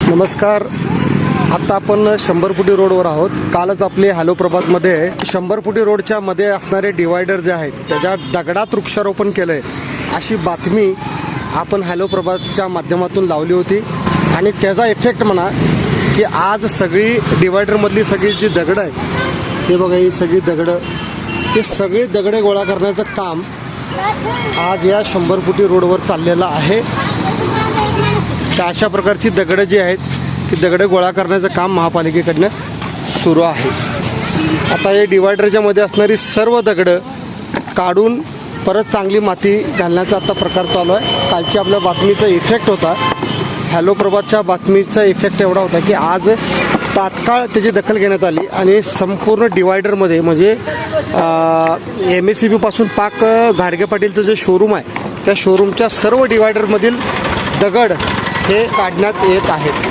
नमस्कार. आता आपण 100 फुटी रोडवर आहोत. कालच आपले हॅलो प्रभातमध्ये 100 फुटी रोडच्या मध्ये असणारे डिवायडर जे आहेत त्याच्या दगडात वृक्षारोपण केलं आहे अशी बातमी आपण हॅलो प्रभातच्या माध्यमातून लावली होती. आणि त्याचा इफेक्ट म्हणा की आज सगळी डिवायडरमधली सगळी जी दगडं आहेत, हे बघा, ही सगळी दगडं, हे सगळी दगडे गोळा करण्याचं काम आज या 100 फुटी रोडवर चाललेलं आहे. तर अशा प्रकारची दगडं जी आहेत ती दगडं गोळा करण्याचं काम महापालिकेकडनं सुरू आहे. आता हे डिवायडरच्या मध्ये असणारी सर्व दगडं काढून परत चांगली माती घालण्याचा आता प्रकार चालू आहे. कालची आपल्या बातमीचा इफेक्ट होता, हॅलो प्रभातच्या बातमीचा इफेक्ट एवढा होता की आज तात्काळ त्याची दखल घेण्यात आली आणि संपूर्ण डिवायडरमध्ये म्हणजे MSCB पासून पाक घाडगे पाटीलचं जे शोरूम आहे त्या शोरूमच्या सर्व डिवायडरमधील दगड हे काढण्यात येत आहेत.